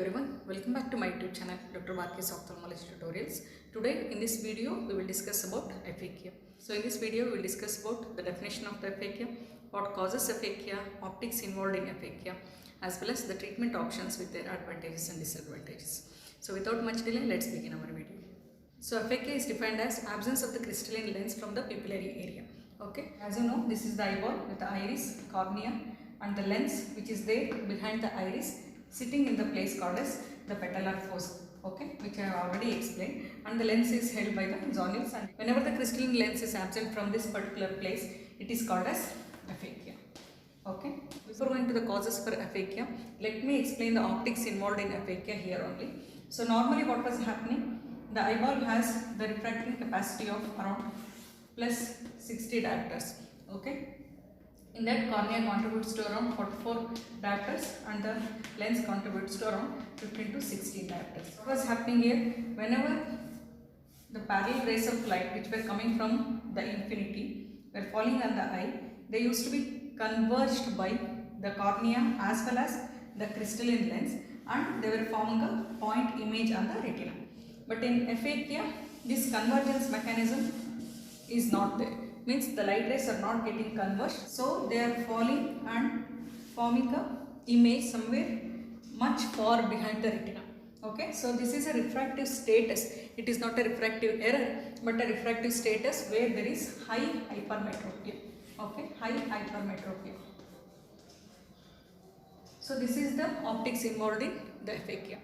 everyone, welcome back to my YouTube channel Dr. Barkis Ophthalmology Tutorials. Today in this video we will discuss about aphakia. So in this video we will discuss about the definition of the aphakia, what causes aphakia, optics involved in aphakia, as well as the treatment options with their advantages and disadvantages. So without much delay, let's begin our video. So aphakia is defined as absence of the crystalline lens from the pupillary area. Okay, as you know, this is the eyeball with the iris, cornea, and the lens which is there behind the iris sitting in the place called as the patellar fossa, okay, which I have already explained, and the lens is held by the zonules, and whenever the crystalline lens is absent from this particular place, it is called as aphakia. Okay, before going to the causes for aphakia, let me explain the optics involved in aphakia here only. So normally what was happening, the eyeball has the refracting capacity of around plus 60 diopters, okay. In that, cornea contributes to around 44 diopters and the lens contributes to around 15 to 16 diopters. What was happening here, whenever the parallel rays of light which were coming from the infinity were falling on the eye, they used to be converged by the cornea as well as the crystalline lens, and they were forming a point image on the retina. But in aphakia, this convergence mechanism is not there. Means the light rays are not getting converged, so they are falling and forming a image somewhere much far behind the retina. Okay, so this is a refractive status. It is not a refractive error, but a refractive status where there is high hypermetropia. Okay, high hypermetropia. So this is the optics involved in the aphakia.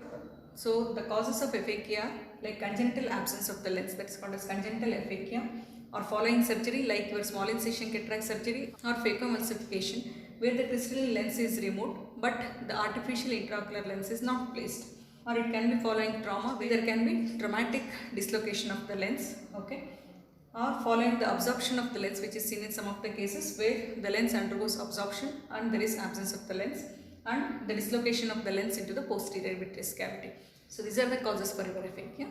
So the causes of aphakia, like congenital absence of the lens, that is called as congenital aphakia, or following surgery like your small incision cataract surgery, or phacoemulsification where the crystalline lens is removed but the artificial intraocular lens is not placed, or it can be following trauma where there can be traumatic dislocation of the lens, okay, or following the absorption of the lens, which is seen in some of the cases where the lens undergoes absorption and there is absence of the lens, and the dislocation of the lens into the posterior vitreous cavity. So these are the causes for your aphakia.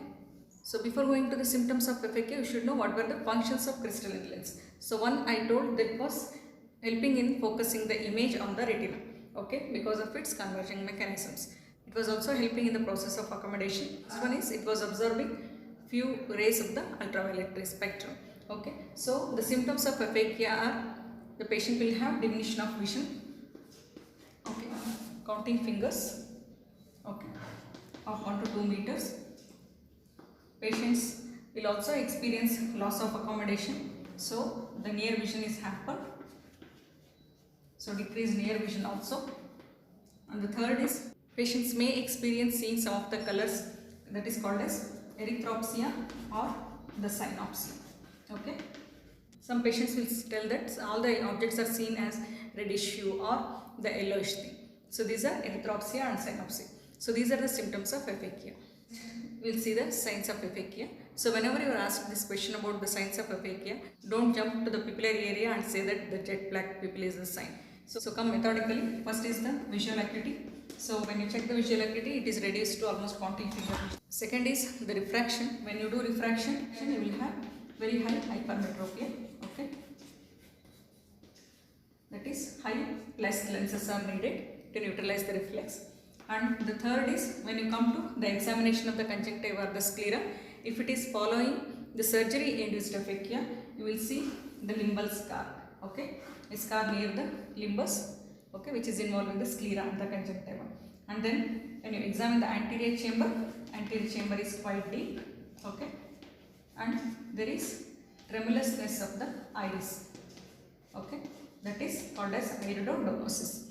So before going to the symptoms of aphakia, you should know what were the functions of crystalline lens. So one I told that was helping in focusing the image on the retina, okay, because of its converging mechanisms. It was also helping in the process of accommodation. This one is it was absorbing few rays of the ultraviolet ray spectrum, okay. So the symptoms of aphakia are the patient will have diminution of vision, okay, counting fingers, okay, of 1 to 2 meters. Patients will also experience loss of accommodation, so the near vision is hampered, so decreased near vision also. And the third is patients may experience seeing some of the colors, that is called as erythropsia or the synopsia, okay. Some patients will tell that all the objects are seen as reddish hue or the yellowish thing, so these are erythropsia and synopsia. So these are the symptoms of aphakia. We will see the signs of aphakia. So whenever you are asked this question about the signs of aphakia, don't jump to the pupillary area and say that the jet black pupil is a sign. So come methodically. First is the visual acuity. So when you check the visual acuity, it is reduced to almost counting finger. Second is the refraction. When you do refraction, you will have very high hypermetropia. Okay, that is high plus lenses are needed to neutralize the reflex. And the third is when you come to the examination of the conjunctiva or the sclera, if it is following the surgery induced aphakia, you will see the limbal scar, okay, a scar near the limbus, okay, which is involved in the sclera and the conjunctiva. And then when you examine the anterior chamber is quite deep, okay, and there is tremulousness of the iris, okay, that is called as iridodonosis.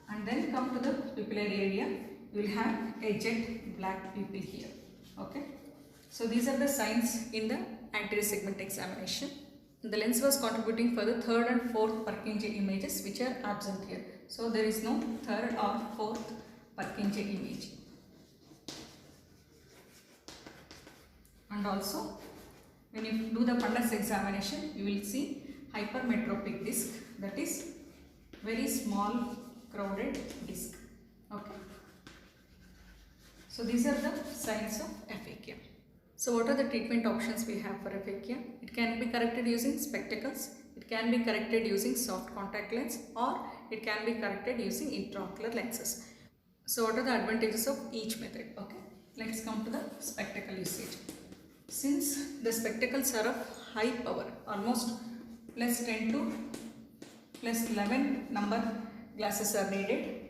And then come to the pupillary area, you will have a jet black pupil here, okay. So these are the signs in the anterior segment examination. The lens was contributing for the third and fourth Purkinje images which are absent here. So there is no third or fourth Purkinje image. And also when you do the fundus examination, you will see hypermetropic disc, that is very small crowded disc, okay. So these are the signs of aphakia. So what are the treatment options we have for aphakia? It can be corrected using spectacles, It can be corrected using soft contact lens or it can be corrected using intraocular lenses. So what are the advantages of each method? Okay, let's come to the spectacle usage. Since the spectacles are of high power, almost plus 10 to plus 11 number glasses are needed,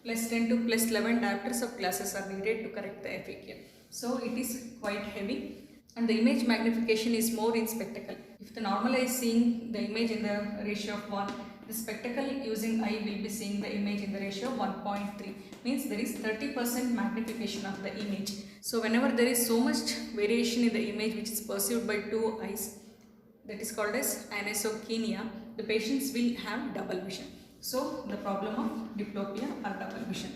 plus 10 to plus 11 diopters of glasses are needed to correct the aphakia. So it is quite heavy and the image magnification is more in spectacle. If the normal eye is seeing the image in the ratio of 1, the spectacle using eye will be seeing the image in the ratio of 1.3, means there is 30% magnification of the image. So whenever there is so much variation in the image which is perceived by two eyes, that is called as anisokinia, the patients will have double vision. So the problem of diplopia or double vision.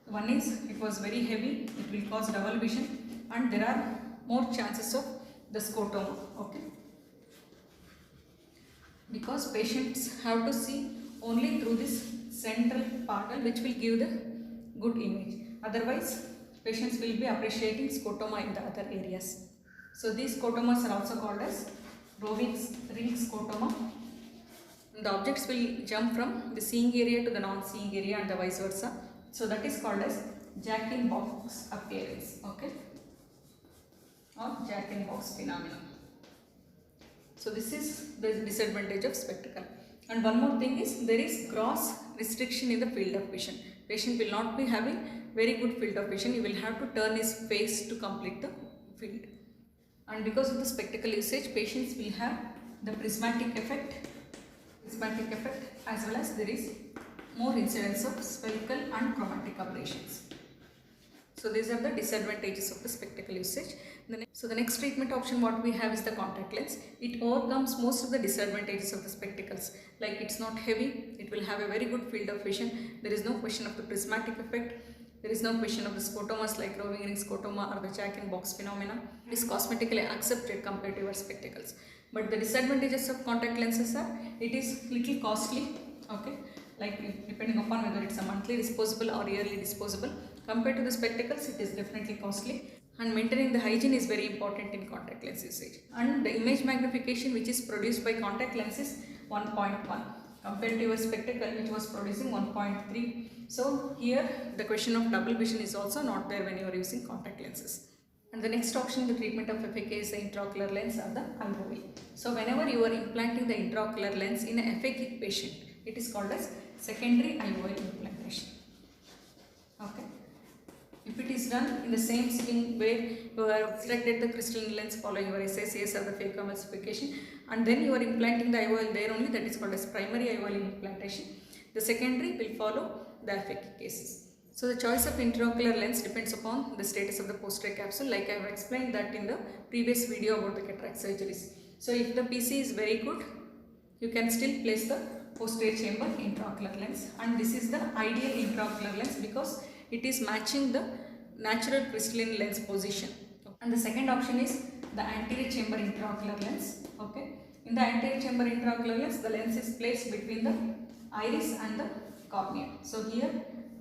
One is it was very heavy, it will cause double vision, and there are more chances of the scotoma. Okay, because patients have to see only through this central part which will give the good image. Otherwise, patients will be appreciating scotoma in the other areas. So these scotomas are also called as roving ring scotoma. And the objects will jump from the seeing area to the non-seeing area and the vice versa. So that is called as Jack-in-box appearance. Okay, or Jack-in-box phenomenon. So this is the disadvantage of spectacle. And one more thing is there is gross restriction in the field of vision. Patient will not be having very good field of vision. He will have to turn his face to complete the field. And because of the spectacle usage, patients will have the prismatic effect as well as there is more incidence of spherical and chromatic aberrations. So these are the disadvantages of the spectacle usage. So the next treatment option what we have is the contact lens. It overcomes most of the disadvantages of the spectacles. Like it's not heavy, it will have a very good field of vision. There is no question of the prismatic effect. There is no question of the scotomas like roving ring scotoma or the Jack-in-box phenomena. It is cosmetically accepted compared to your spectacles. But the disadvantages of contact lenses are it is little costly. Okay, like depending upon whether it's a monthly disposable or yearly disposable. Compared to the spectacles, it is definitely costly. And maintaining the hygiene is very important in contact lens usage. And the image magnification which is produced by contact lens is 1.1 compared to your spectacle which was producing 1.3. So here the question of double vision is also not there when you are using contact lenses. And the next option in the treatment of aphakia is the intraocular lens or the IOL. So whenever you are implanting the intraocular lens in an aphakic patient, it is called as secondary IOL implantation. Okay. If it is done in the same skin where you have selected the crystalline lens following your SICS or the phacoemulsification and then you are implanting the IOL there only, that is called as primary IOL implantation. The secondary will follow the aphakic cases. So the choice of intraocular lens depends upon the status of the posterior capsule, like I have explained that in the previous video about the cataract surgeries. So if the PC is very good, you can still place the posterior chamber intraocular lens, and this is the ideal intraocular lens because it is matching the natural crystalline lens position. And the second option is the anterior chamber intraocular lens. Okay, in the anterior chamber intraocular lens, the lens is placed between the iris and the cornea. So here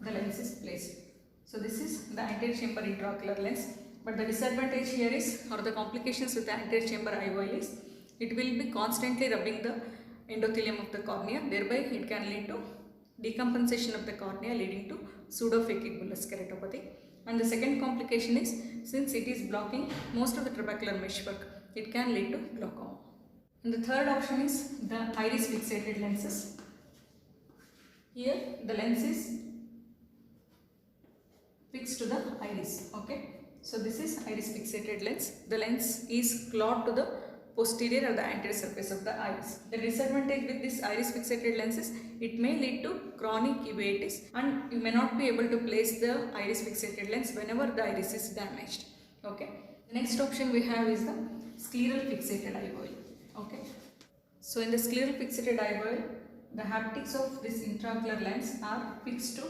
the lens is placed. So this is the anterior chamber intraocular lens. But the disadvantage here is, or the complications with the anterior chamber IOL is, it will be constantly rubbing the endothelium of the cornea, thereby it can lead to decompensation of the cornea leading to pseudophakic bullous keratopathy. And the second complication is, since it is blocking most of the trabecular meshwork, it can lead to glaucoma. And the third option is the iris fixated lenses. Here the lens is fixed to the iris. Okay, so this is iris fixated lens. The lens is clawed to the posterior or the anterior surface of the iris. The disadvantage with this iris fixated lenses, it may lead to chronic uveitis and you may not be able to place the iris fixated lens whenever the iris is damaged. Okay, the next option we have is the scleral fixated IOL. Okay, so in the scleral fixated IOL, the haptics of this intraocular lens are fixed to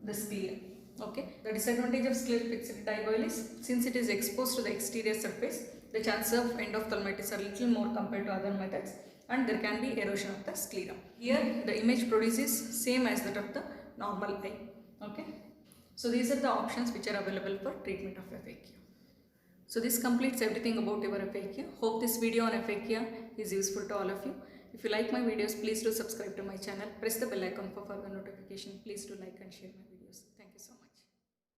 the sclera. Okay, the disadvantage of scleral fixated IOL is, since it is exposed to the exterior surface, the chances of endophthalmitis are little more compared to other methods and there can be erosion of the sclera. Here the image produces same as that of the normal eye. Okay, so these are the options which are available for treatment of aphakia. So this completes everything about your aphakia. Hope this video on aphakia is useful to all of you. If you like my videos, please do subscribe to my channel. Press the bell icon for further notification. Please do like and share my videos.